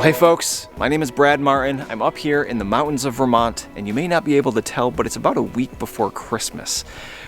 Hey folks, my name is Brad Martin. I'm up here in the mountains of Vermont, and you may not be able to tell, but it's about a week before Christmas.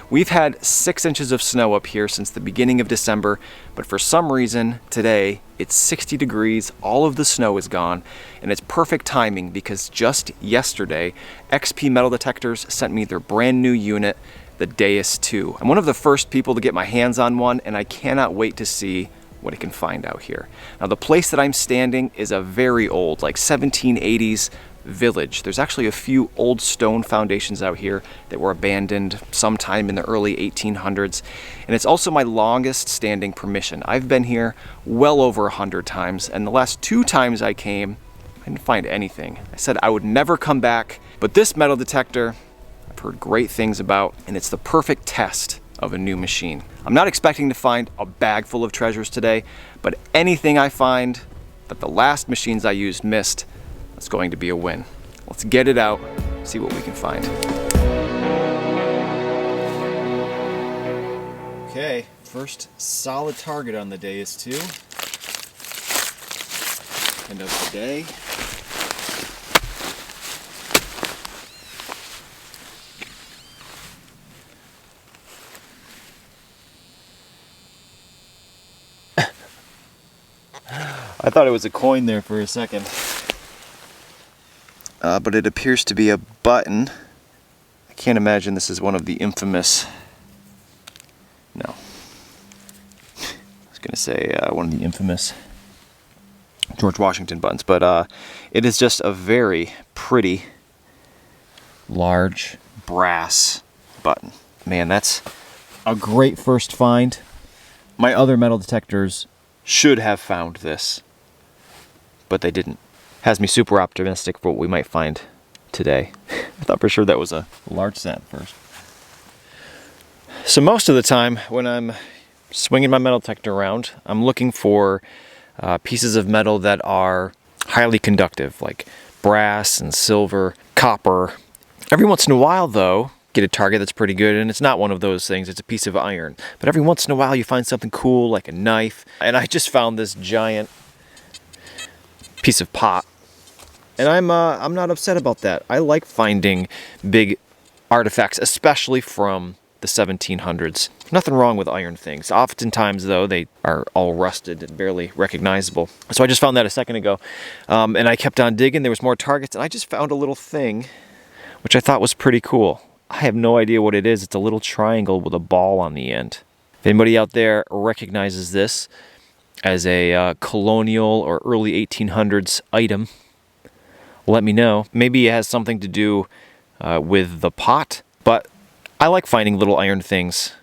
We've had 6 inches of snow up here since the beginning of December, but for some reason today it's 60 degrees, all of the snow is gone, and it's perfect timing because just yesterday XP Metal Detectors sent me their brand new unit, the DEUS II. I'm one of the first people to get my hands on one, and I cannot wait to see what it can find out here. Now the place that I'm standing is a very old, like 1780s village. There's actually a few old stone foundations out here that were abandoned sometime in the early 1800s. And it's also my longest standing permission. I've been here well over 100 times, and the last 2 times I came, I didn't find anything. I said I would never come back, but this metal detector I've heard great things about, and it's the perfect test of a new machine. I'm not expecting to find a bag full of treasures today, but anything I find that the last machines I used missed, that's going to be a win. Let's get it out, see what we can find. Okay, first solid target on the DEUS II. End of the day. I thought it was a coin there for a second. But it appears to be a button. I can't imagine this is one of the infamous... No. I was going to say one of the infamous George Washington buttons, but it is just a very pretty, large brass button. Man, that's a great first find. My other metal detectors should have found this, but they didn't. Has me super optimistic for what we might find today. I thought for sure that was a large set first. So most of the time when I'm swinging my metal detector around, I'm looking for pieces of metal that are highly conductive, like brass and silver, copper. Every once in a while though, get a target that's pretty good, and it's not one of those things, it's a piece of iron. But every once in a while you find something cool like a knife, and I just found this giant piece of pot. And I'm not upset about that. I like finding big artifacts, especially from the 1700s. Nothing wrong with iron things. Oftentimes though, they are all rusted and barely recognizable. So I just found that a second ago, and I kept on digging. There was more targets, and I just found a little thing which I thought was pretty cool. I have no idea what it is. It's a little triangle with a ball on the end. If anybody out there recognizes this as a colonial or early 1800s item, let me know. Maybe it has something to do with the pot, but I like finding little iron things,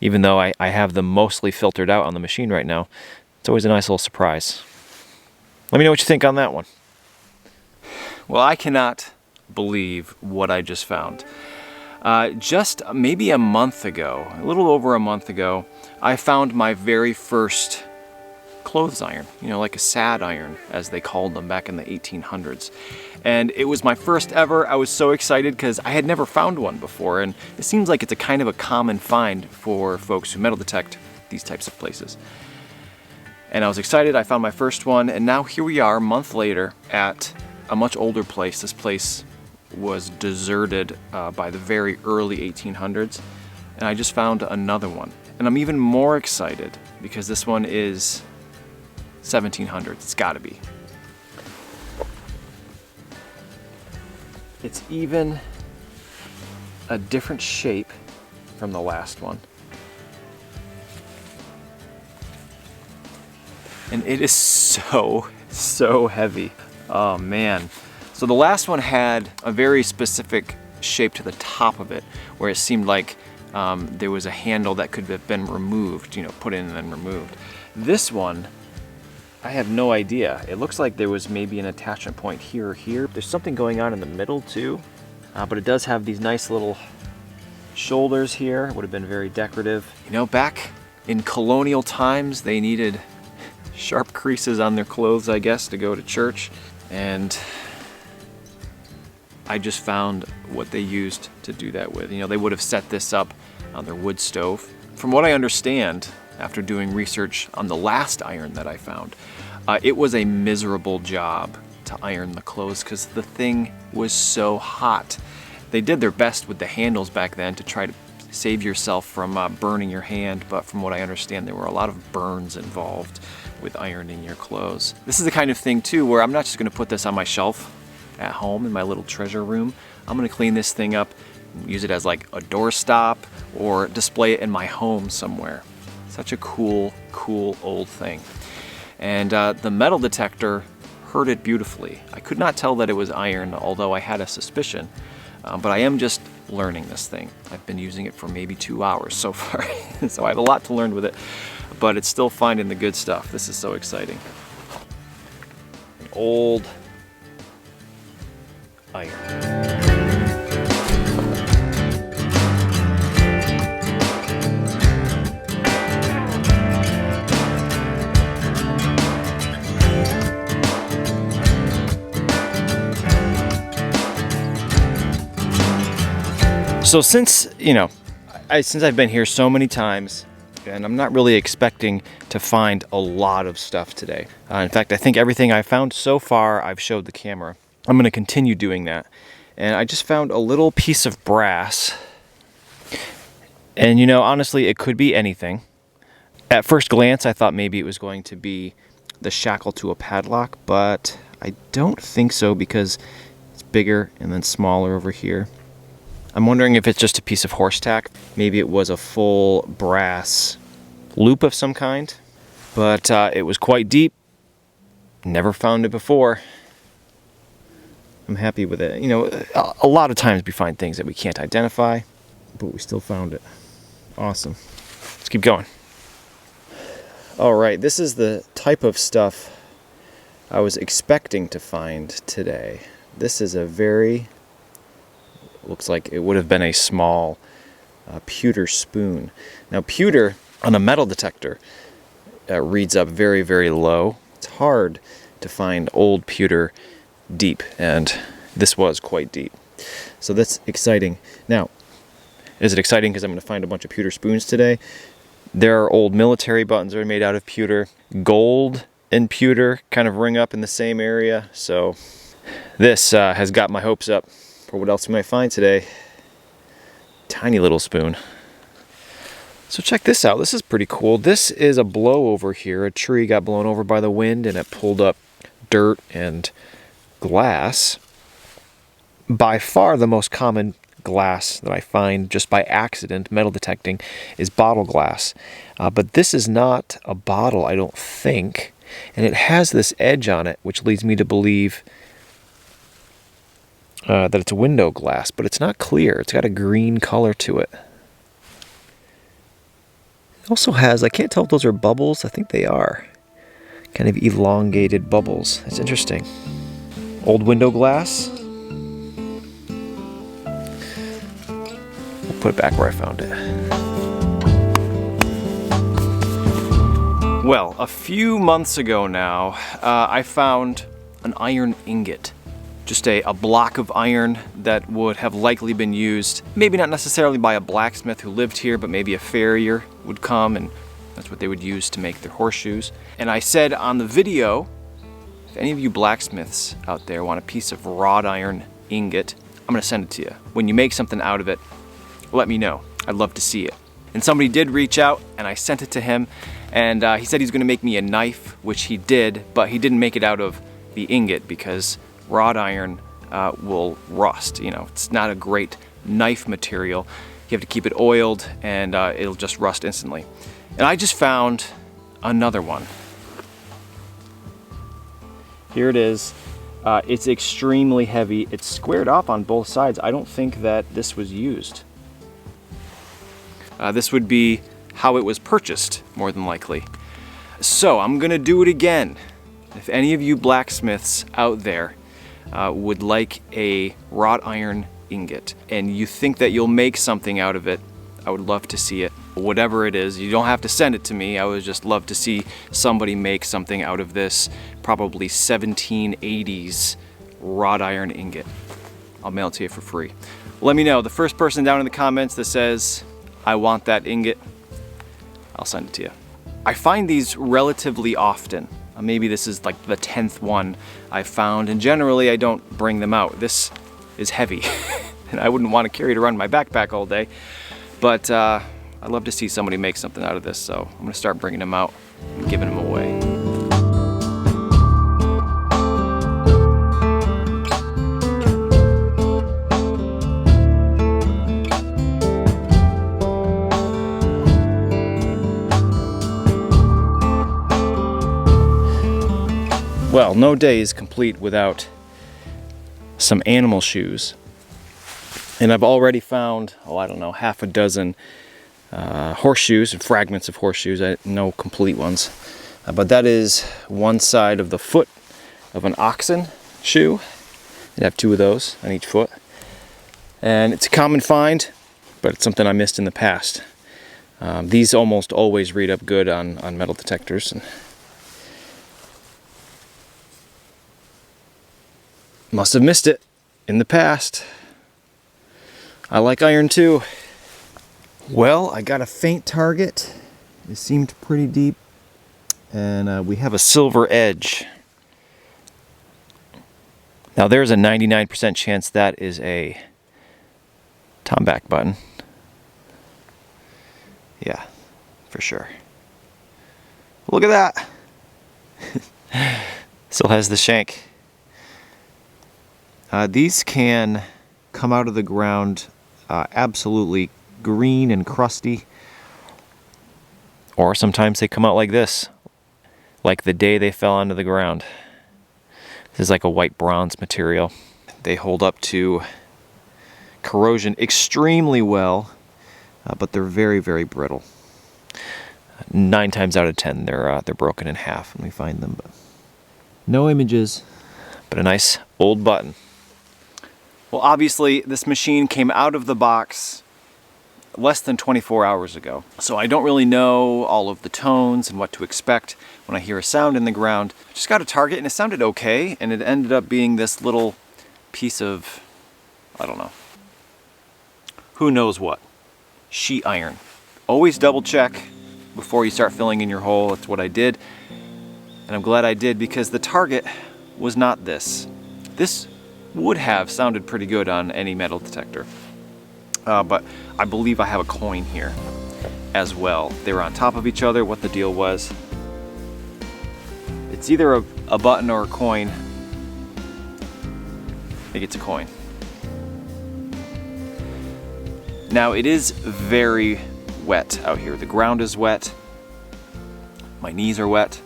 even though I have them mostly filtered out on the machine right now. It's always a nice little surprise. Let me know what you think on that one. Well, I cannot believe what I just found. Just maybe a month ago, a little over a month ago, I found my very first clothes iron, you know, like a sad iron, as they called them back in the 1800s. And it was my first ever. I was so excited because I had never found one before, and it seems like it's a kind of a common find for folks who metal detect these types of places. And I was excited, I found my first one, and now here we are a month later at a much older place. This place was deserted by the very early 1800s, and I just found another one. And I'm even more excited because this one is 1700s. It's gotta be. It's even a different shape from the last one. And it is so heavy. Oh man. So the last one had a very specific shape to the top of it, where it seemed like there was a handle that could have been removed, you know, put in and then removed. This one, I have no idea. It looks like there was maybe an attachment point here or here. There's something going on in the middle too, but it does have these nice little shoulders here. It would have been very decorative. You know, back in colonial times, they needed sharp creases on their clothes, I guess, to go to church. And I just found what they used to do that with. You know, they would have set this up on their wood stove. From what I understand, after doing research on the last iron that I found, It was a miserable job to iron the clothes because the thing was so hot. They did their best with the handles back then to try to save yourself from burning your hand, but from what I understand, there were a lot of burns involved with ironing your clothes. This is the kind of thing too where I'm not just gonna put this on my shelf at home in my little treasure room. I'm gonna clean this thing up, use it as like a doorstop, or display it in my home somewhere. Such a cool old thing. And the metal detector heard it beautifully. I could not tell that it was iron, although I had a suspicion, but I am just learning this thing. I've been using it for maybe 2 hours so far, so I have a lot to learn with it, but it's still finding the good stuff. This is so exciting. An old iron. So since I've been here so many times, and I'm not really expecting to find a lot of stuff today. In fact, I think everything I found so far, I've showed the camera. I'm gonna continue doing that. And I just found a little piece of brass. And honestly, it could be anything. At first glance, I thought maybe it was going to be the shackle to a padlock, but I don't think so because it's bigger and then smaller over here. I'm wondering if it's just a piece of horse tack. Maybe it was a full brass loop of some kind, but it was quite deep. Never found it before. I'm happy with it. A lot of times we find things that we can't identify, but we still found it. Awesome. Let's keep going. All right, this is the type of stuff I was expecting to find today. This is looks like it would have been a small pewter spoon. Now pewter on a metal detector reads up very, very low. It's hard to find old pewter deep, and this was quite deep. So that's exciting. Now, is it exciting because I'm going to find a bunch of pewter spoons today? There are old military buttons that are made out of pewter. Gold and pewter kind of ring up in the same area. So this has got my hopes up for what else we might find today. Tiny little spoon. So check this out. This is pretty cool. This is a blowover here. A tree got blown over by the wind and it pulled up dirt and glass. By far the most common glass that I find just by accident metal detecting is bottle glass. But this is not a bottle, I don't think. And it has this edge on it, which leads me to believe that it's window glass, but it's not clear. It's got a green color to it. It also has, I can't tell if those are bubbles. I think they are. Kind of elongated bubbles. It's interesting. Old window glass. We'll put it back where I found it. Well, a few months ago now, I found an iron ingot. Just a block of iron that would have likely been used, maybe not necessarily by a blacksmith who lived here, but maybe a farrier would come and that's what they would use to make their horseshoes. And I said on the video, if any of you blacksmiths out there want a piece of wrought iron ingot, I'm gonna send it to you. When you make something out of it, let me know. I'd love to see it. And somebody did reach out and I sent it to him, and he said he's gonna make me a knife, which he did, but he didn't make it out of the ingot because wrought iron will rust. It's not a great knife material. You have to keep it oiled and it'll just rust instantly. And I just found another one. Here it is. It's extremely heavy. It's squared off on both sides. I don't think that this was used. This would be how it was purchased, more than likely. So I'm gonna do it again. If any of you blacksmiths out there would like a wrought iron ingot and you think that you'll make something out of it, I would love to see it. Whatever it is, you don't have to send it to me. I would just love to see somebody make something out of this probably 1780s wrought iron ingot. I'll mail it to you for free. Let me know. The first person down in the comments that says, I want that ingot, I'll send it to you. I find these relatively often. Maybe this is like the 10th one I found, and generally I don't bring them out. This is heavy, and I wouldn't want to carry it around in my backpack all day, but I'd love to see somebody make something out of this, so I'm gonna start bringing them out and giving them away. Well, no day is complete without some animal shoes. And I've already found, oh, I don't know, half a dozen horseshoes and fragments of horseshoes, no complete ones. But that is one side of the foot of an oxen shoe. You have 2 of those on each foot. And it's a common find, but it's something I missed in the past. These almost always read up good on metal detectors. And must have missed it in the past. I like iron too. Well, I got a faint target. It seemed pretty deep. And we have a silver edge. Now there's a 99% chance that is a tomback button. Yeah, for sure. Look at that. Still has the shank. These can come out of the ground absolutely green and crusty, or sometimes they come out like this, like the day they fell onto the ground. This is like a white bronze material. They hold up to corrosion extremely well, but they're very, very brittle. 9 times out of 10 they're broken in half when we find them. But no images, but a nice old button. Well, obviously, this machine came out of the box less than 24 hours ago. So I don't really know all of the tones and what to expect when I hear a sound in the ground. I just got a target and it sounded okay, and it ended up being this little piece of, I don't know, who knows what, sheet iron. Always double check before you start filling in your hole. That's what I did. And I'm glad I did, because the target was not this. This would have sounded pretty good on any metal detector. But I believe I have a coin here as well. They were on top of each other. What the deal was, it's either a button or a coin. I think it's a coin. Now it is very wet out here. The ground is wet. My knees are wet.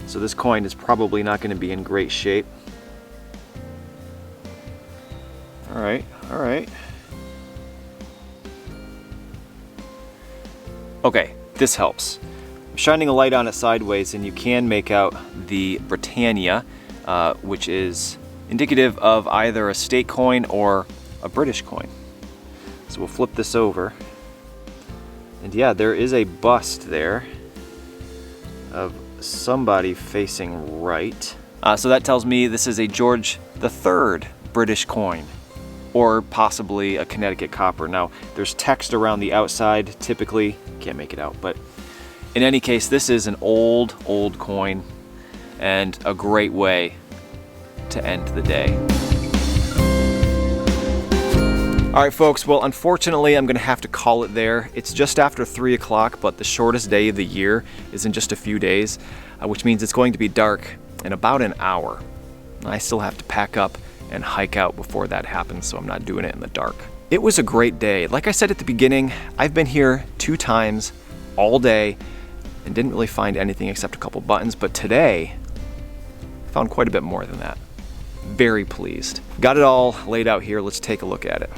So this coin is probably not going to be in great shape. All right. Okay, this helps. I'm shining a light on it sideways and you can make out the Britannia, which is indicative of either a state coin or a British coin. So we'll flip this over. And yeah, there is a bust there of somebody facing right. So that tells me this is a George III British coin, or possibly a Connecticut copper. Now, there's text around the outside, typically, can't make it out, but in any case, this is an old coin and a great way to end the day. All right, folks, well, unfortunately, I'm gonna have to call it there. It's just after 3 o'clock, but the shortest day of the year is in just a few days, which means it's going to be dark in about an hour. I still have to pack up and hike out before that happens, so I'm not doing it in the dark. It was a great day. Like I said at the beginning, I've been here 2 times all day and didn't really find anything except a couple buttons, but today I found quite a bit more than that. Very pleased. Got it all laid out here. Let's take a look at it.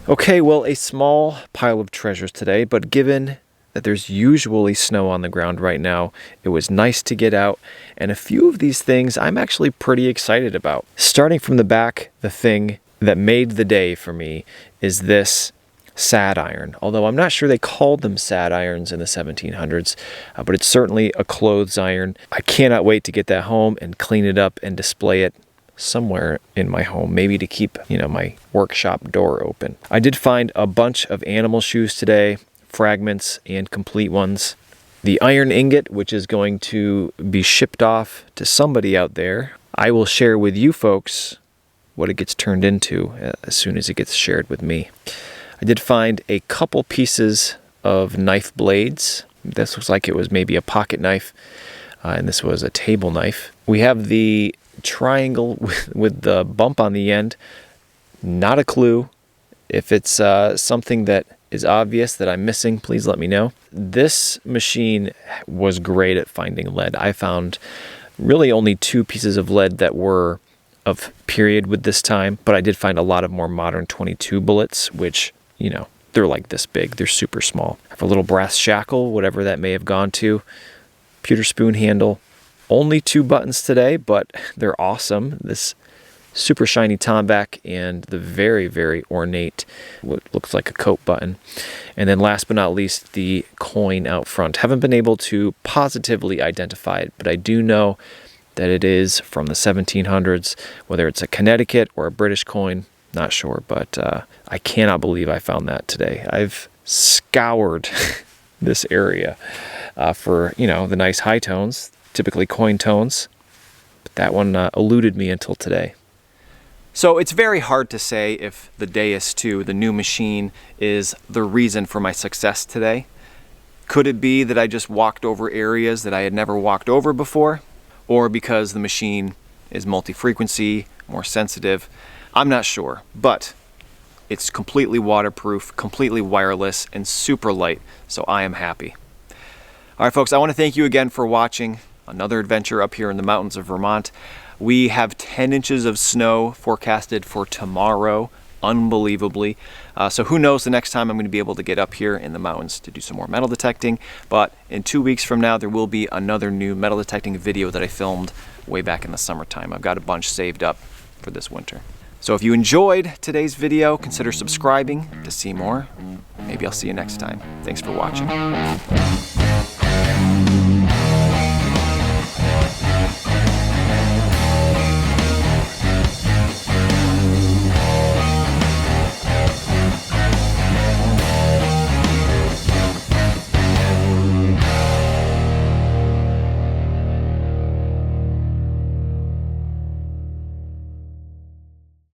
Okay, well, a small pile of treasures today, but given that there's usually snow on the ground right now, it was nice to get out, and a few of these things I'm actually pretty excited about. Starting from the back, the thing that made the day for me is this sad iron. Although I'm not sure they called them sad irons in the 1700s, but it's certainly a clothes iron. I cannot wait to get that home and clean it up and display it somewhere in my home, maybe to keep, my workshop door open. I did find a bunch of animal shoes today, fragments and complete ones. the iron ingot, which is going to be shipped off to somebody out there. I will share with you folks what it gets turned into as soon as it gets shared with me. I did find a couple pieces of knife blades. This looks like it was maybe a pocket knife, and this was a table knife. We have the triangle with the bump on the end. Not a clue. If it's something that is obvious that I'm missing, please let me know. This machine was great at finding lead. I found really only 2 pieces of lead that were of period with this time, but I did find a lot of more modern 22 bullets, which, you know, they're like this big. They're super small. I have a little brass shackle, whatever that may have gone to. Pewter spoon handle. Only 2 buttons today, but they're awesome. This super shiny tomback and the very, very ornate, what looks like a coat button. And then last but not least, the coin out front. Haven't been able to positively identify it, but I do know that it is from the 1700s, whether it's a Connecticut or a British coin, not sure, but I cannot believe I found that today. I've scoured this area for, you know, the nice high tones, typically coin tones, but that one eluded me until today. So it's very hard to say if the Deus II, the new machine, is the reason for my success today. Could it be that I just walked over areas that I had never walked over before? Or because the machine is multi-frequency, more sensitive? I'm not sure, but it's completely waterproof, completely wireless, and super light, so I am happy. All right, folks, I want to thank you again for watching another adventure up here in the mountains of Vermont. We have 10 inches of snow forecasted for tomorrow, unbelievably. So who knows the next time I'm going to be able to get up here in the mountains to do some more metal detecting. But in 2 weeks from now, there will be another new metal detecting video that I filmed way back in the summertime. I've got a bunch saved up for this winter. So if you enjoyed today's video, consider subscribing to see more. Maybe I'll see you next time. Thanks for watching.